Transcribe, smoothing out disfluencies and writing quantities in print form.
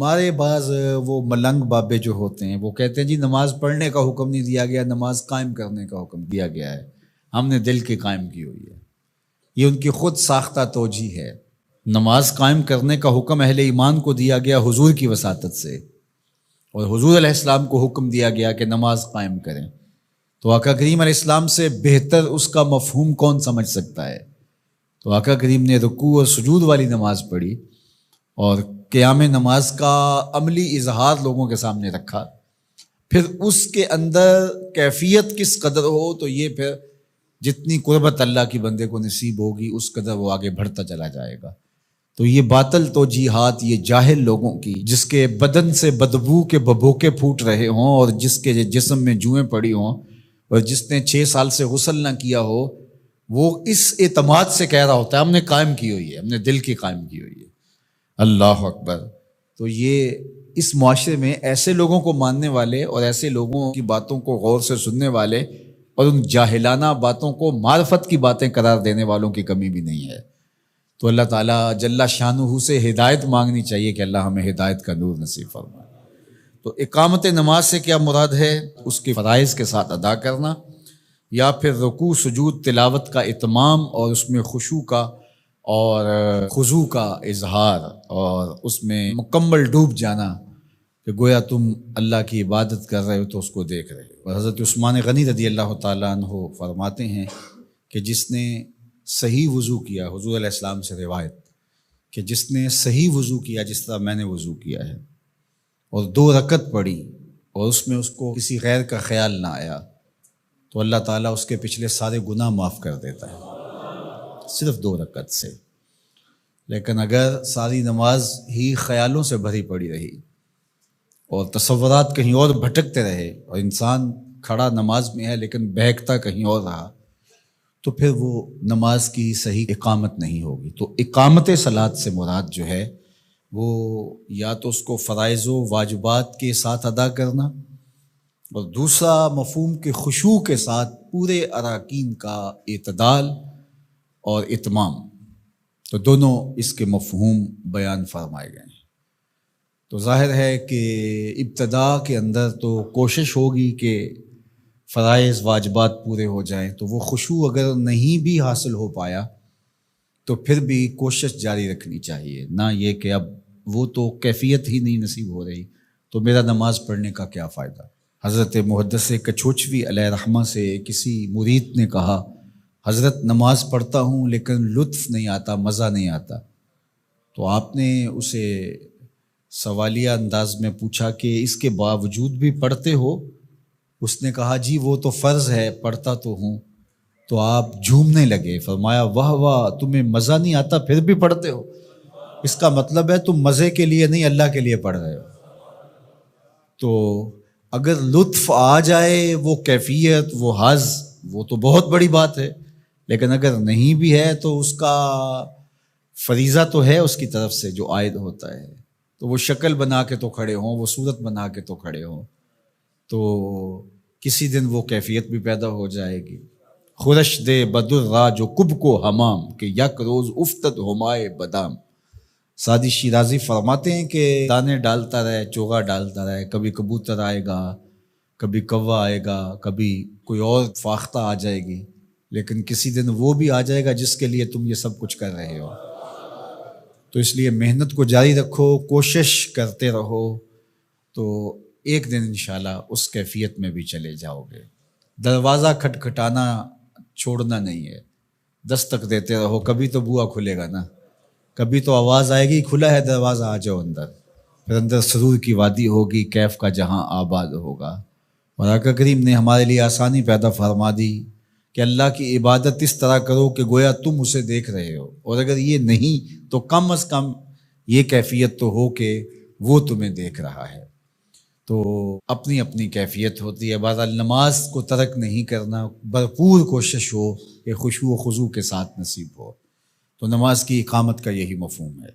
ہمارے بعض وہ ملنگ بابے جو ہوتے ہیں وہ کہتے ہیں جی نماز پڑھنے کا حکم نہیں دیا گیا، نماز قائم کرنے کا حکم دیا گیا ہے، ہم نے دل کی قائم کی ہوئی ہے۔ یہ ان کی خود ساختہ توجیہ ہے۔ نماز قائم کرنے کا حکم اہل ایمان کو دیا گیا حضور کی وساطت سے، اور حضور علیہ السلام کو حکم دیا گیا کہ نماز قائم کریں، تو آقا کریم علیہ السلام سے بہتر اس کا مفہوم کون سمجھ سکتا ہے؟ تو آقا کریم نے رکوع اور سجود والی نماز پڑھی اور قیام نماز کا عملی اظہار لوگوں کے سامنے رکھا، پھر اس کے اندر کیفیت کس قدر ہو تو یہ پھر جتنی قربت اللہ کی بندے کو نصیب ہوگی اس قدر وہ آگے بڑھتا چلا جائے گا۔ تو یہ باطل توجیہات یہ جاہل لوگوں کی، جس کے بدن سے بدبو کے ببوکے پھوٹ رہے ہوں اور جس کے جسم میں جوئیں پڑی ہوں اور جس نے 6 سال سے غسل نہ کیا ہو، وہ اس اعتماد سے کہہ رہا ہوتا ہے ہم نے قائم کی ہوئی ہے، ہم نے دل کی قائم کی ہوئی ہے۔ اللہ اکبر۔ تو یہ اس معاشرے میں ایسے لوگوں کو ماننے والے اور ایسے لوگوں کی باتوں کو غور سے سننے والے اور ان جاہلانہ باتوں کو معرفت کی باتیں قرار دینے والوں کی کمی بھی نہیں ہے۔ تو اللہ تعالیٰ جل شانہ سے ہدایت مانگنی چاہیے کہ اللہ ہمیں ہدایت کا نور نصیب فرمائے۔ تو اقامت نماز سے کیا مراد ہے؟ اس کے فرائض کے ساتھ ادا کرنا، یا پھر رکوع سجود تلاوت کا اتمام اور اس میں خشوع کا اور خضوع کا اظہار اور اس میں مکمل ڈوب جانا کہ گویا تم اللہ کی عبادت کر رہے ہو تو اس کو دیکھ رہے ہو۔ اور حضرت عثمان غنی رضی اللہ تعالیٰ عنہ فرماتے ہیں کہ جس نے صحیح وضو کیا، حضور علیہ السلام سے روایت کہ جس نے صحیح وضو کیا جس طرح میں نے وضو کیا ہے اور 2 رکعت پڑھی اور اس میں اس کو کسی غیر کا خیال نہ آیا تو اللہ تعالیٰ اس کے پچھلے سارے گناہ معاف کر دیتا ہے صرف 2 رکعت سے۔ لیکن اگر ساری نماز ہی خیالوں سے بھری پڑی رہی اور تصورات کہیں اور بھٹکتے رہے اور انسان کھڑا نماز میں ہے لیکن بہکتا کہیں اور رہا تو پھر وہ نماز کی صحیح اقامت نہیں ہوگی۔ تو اقامت صلاۃ سے مراد جو ہے وہ یا تو اس کو فرائض و واجبات کے ساتھ ادا کرنا، اور دوسرا مفہوم کے خشوع کے ساتھ پورے اراکین کا اعتدال اور اتمام، تو دونوں اس کے مفہوم بیان فرمائے گئے ہیں۔ تو ظاہر ہے کہ ابتدا کے اندر تو کوشش ہوگی کہ فرائض واجبات پورے ہو جائیں، تو وہ خشوع اگر نہیں بھی حاصل ہو پایا تو پھر بھی کوشش جاری رکھنی چاہیے، نہ یہ کہ اب وہ تو کیفیت ہی نہیں نصیب ہو رہی تو میرا نماز پڑھنے کا کیا فائدہ۔ حضرت محدث کچھوچوی علیہ رحمہ سے کسی مرید نے کہا حضرت نماز پڑھتا ہوں لیکن لطف نہیں آتا، مزہ نہیں آتا۔ تو آپ نے اسے سوالیہ انداز میں پوچھا کہ اس کے باوجود بھی پڑھتے ہو؟ اس نے کہا جی وہ تو فرض ہے، پڑھتا تو ہوں۔ تو آپ جھومنے لگے، فرمایا واہ واہ، تمہیں مزہ نہیں آتا پھر بھی پڑھتے ہو؟ اس کا مطلب ہے تم مزے کے لیے نہیں اللہ کے لیے پڑھ رہے ہو۔ تو اگر لطف آ جائے، وہ کیفیت، وہ حظ، وہ تو بہت بڑی بات ہے، لیکن اگر نہیں بھی ہے تو اس کا فریضہ تو ہے اس کی طرف سے جو عائد ہوتا ہے، تو وہ شکل بنا کے تو کھڑے ہوں، وہ صورت بنا کے تو کھڑے ہوں، تو کسی دن وہ کیفیت بھی پیدا ہو جائے گی۔ خورش دے بدر را جو کب کو حمام کہ یک روز افتد ہمائے بادام۔ سعدی شیرازی فرماتے ہیں کہ دانے ڈالتا رہے، چوغا ڈالتا رہے، کبھی کبوتر آئے گا، کبھی کوا آئے گا، کبھی کوئی اور فاختہ آ جائے گی، لیکن کسی دن وہ بھی آ جائے گا جس کے لیے تم یہ سب کچھ کر رہے ہو۔ تو اس لیے محنت کو جاری رکھو، کوشش کرتے رہو، تو ایک دن انشاءاللہ اس کیفیت میں بھی چلے جاؤ گے۔ دروازہ کھٹکھٹانا چھوڑنا نہیں ہے، دستک دیتے رہو، کبھی تو بوا کھلے گا نا، کبھی تو آواز آئے گی کھلا ہے دروازہ آ جاؤ اندر، پھر اندر سرور کی وادی ہوگی، کیف کا جہاں آباد ہوگا۔ اور آقا کریم نے ہمارے لیے آسانی پیدا فرما دی کہ اللہ کی عبادت اس طرح کرو کہ گویا تم اسے دیکھ رہے ہو، اور اگر یہ نہیں تو کم از کم یہ کیفیت تو ہو کہ وہ تمہیں دیکھ رہا ہے۔ تو اپنی اپنی کیفیت ہوتی ہے، بہرحال نماز کو ترک نہیں کرنا، بھرپور کوشش ہو کہ خشوع و خضوع کے ساتھ نصیب ہو، تو نماز کی اقامت کا یہی مفہوم ہے۔